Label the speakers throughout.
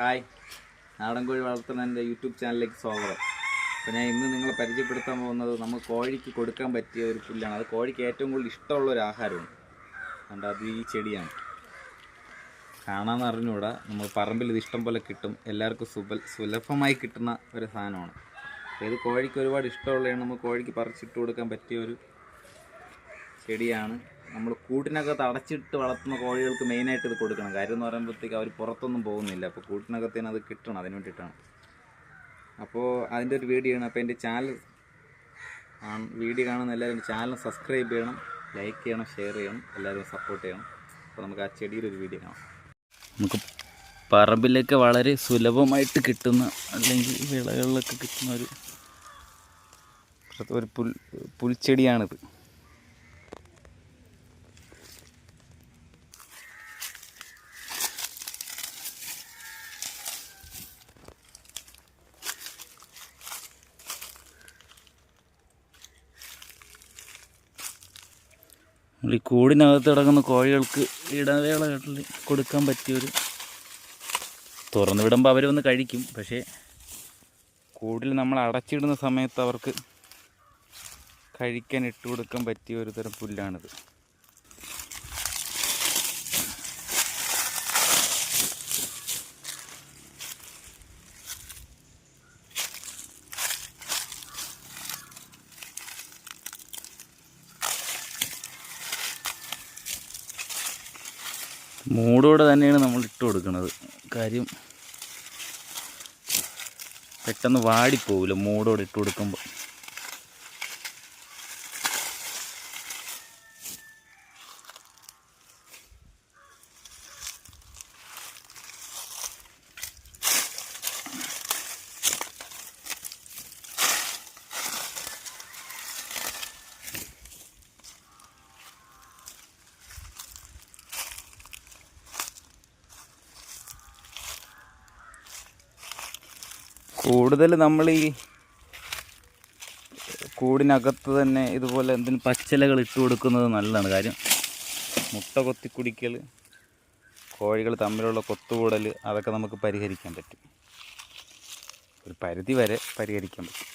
Speaker 1: Hi, നാടൻ കോഴി വളർത്തുന്ന എൻ്റെ യൂട്യൂബ് ചാനലിലേക്ക് സ്വാഗതം. അപ്പോൾ ഞാൻ ഇന്ന് നിങ്ങളെ പരിചയപ്പെടുത്താൻ പോകുന്നത് നമുക്ക് കോഴിക്ക് കൊടുക്കാൻ പറ്റിയ ഒരു പുല്ലാണ്. അത് കോഴിക്ക് ഏറ്റവും കൂടുതൽ ഇഷ്ടമുള്ള ഒരു ആഹാരമാണ്. അതുകൊണ്ട് അത് ഈ ചെടിയാണ്. കാണാമെന്ന് അറിഞ്ഞുകൂടാ, നമ്മൾ പറമ്പിൽ ഇത് ഇഷ്ടം പോലെ കിട്ടും. എല്ലാവർക്കും സുലഭമായി കിട്ടുന്ന ഒരു സാധനമാണ്. ഇത് കോഴിക്ക് ഒരുപാട് ഇഷ്ടമുള്ളതാണ്. നമ്മൾ കോഴിക്ക് പറിച്ചിട്ട് കൊടുക്കാൻ പറ്റിയ ഒരു ചെടിയാണ്. നമ്മൾ കൂട്ടിനകത്ത് അടച്ചിട്ട് വളർത്തുന്ന കോഴികൾക്ക് മെയിനായിട്ട് ഇത് കൊടുക്കണം. കാര്യം എന്ന് പറയുമ്പോഴത്തേക്ക് അവർ പുറത്തൊന്നും പോകുന്നില്ല. അപ്പോൾ കൂട്ടിനകത്തേന് അത് കിട്ടണം, അതിന് വേണ്ടിയിട്ടാണ്. അപ്പോൾ അതിൻ്റെ ഒരു വീഡിയോ ആണ്. അപ്പോൾ എൻ്റെ ചാനൽ വീഡിയോ കാണുന്ന എല്ലാവരും ചാനൽ സബ്സ്ക്രൈബ് ചെയ്യണം, ലൈക്ക് ചെയ്യണം, ഷെയർ ചെയ്യണം, എല്ലാവരും സപ്പോർട്ട് ചെയ്യണം. അപ്പോൾ നമുക്ക് ആ ചെടിയുടെ ഒരു വീഡിയോ കാണാം. നമുക്ക് പറമ്പിലൊക്കെ വളരെ സുലഭമായിട്ട് കിട്ടുന്ന, അല്ലെങ്കിൽ വിളകളിലൊക്കെ കിട്ടുന്ന ഒരു പുൽച്ചെടിയാണിത്. ഈ കൂടിനകത്ത് കിടക്കുന്ന കോഴികൾക്ക് ഇടവേളകളിൽ കൊടുക്കാൻ പറ്റിയൊരു, തുറന്നു വിടുമ്പോൾ അവർ വന്ന് കഴിക്കും. പക്ഷേ കൂടിൽ നമ്മൾ അടച്ചിടുന്ന സമയത്ത് അവർക്ക് കഴിക്കാൻ ഇട്ട് കൊടുക്കാൻ പറ്റിയ ഒരു തരം പുല്ലാണിത്. മൂടോടെ തന്നെയാണ് നമ്മൾ ഇട്ട് കൊടുക്കുന്നത്. കാര്യം പെട്ടെന്ന് വാടിപ്പോവില്ല മൂടോടെ ഇട്ട് കൊടുക്കുമ്പോൾ. കൂടുതൽ നമ്മൾ ഈ കൂടിനകത്ത് തന്നെ ഇതുപോലെ എന്തെങ്കിലും പച്ചിലകൾ ഇട്ട് കൊടുക്കുന്നത് നല്ലതാണ്. കാര്യം മുട്ട കൊത്തി കുടിക്കൽ, കോഴികൾ തമ്മിലുള്ള കൊത്തുകൂടൽ, അതൊക്കെ നമുക്ക് പരിഹരിക്കാൻ പറ്റും. ഒരു പരിധി വരെ പരിഹരിക്കാൻ പറ്റും.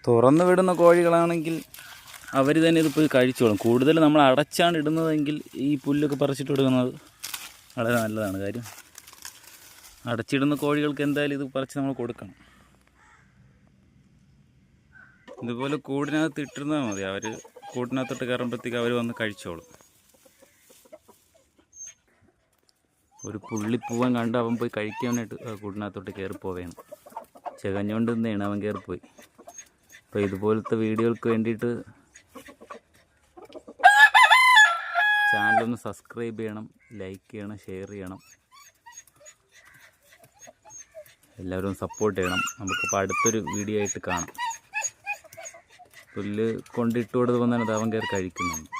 Speaker 1: തുറന്നു വിടുന്ന കോഴികളാണെങ്കിൽ അവർ തന്നെ ഇത് പോയി കഴിച്ചോളും. കൂടുതൽ നമ്മൾ അടച്ചാണ് ഇടുന്നതെങ്കിൽ ഈ പുല്ലൊക്കെ പറിച്ചിട്ട് കൊടുക്കുന്നത് വളരെ നല്ലതാണ്. കാര്യം അടച്ചിടുന്ന കോഴികൾക്ക് എന്തായാലും ഇത് പറിച്ച് നമ്മൾ കൊടുക്കണം. ഇതുപോലെ കൂടിനകത്ത് ഇട്ടിരുന്നാൽ മതി. അവർ കൂടിനകത്തോട്ട് കയറുമ്പോഴത്തേക്ക് അവർ വന്ന് കഴിച്ചോളും. ഒരു പുള്ളിപ്പൂവൻ കണ്ട് അവൻ പോയി കഴിക്കാനായിട്ട് കൂടിനകത്തോട്ട് കയറിപ്പോവേണ്. ചെകഞ്ഞുകൊണ്ട് നിന്നാണ് അവൻ കയറിപ്പോയി. അപ്പോൾ ഇതുപോലത്തെ വീഡിയോകൾക്ക് വേണ്ടിയിട്ട് ചാനലൊന്ന് സബ്സ്ക്രൈബ് ചെയ്യണം, ലൈക്ക് ചെയ്യണം, ഷെയർ ചെയ്യണം, എല്ലാവരും സപ്പോർട്ട് ചെയ്യണം. നമുക്കിപ്പോൾ അടുത്തൊരു വീഡിയോ ആയിട്ട് കാണാം. പുല്ല് കൊണ്ടിട്ട് കൊടുത്ത് വന്നാൽ അത് അവൻ കയറി കഴിക്കുന്നുണ്ട്.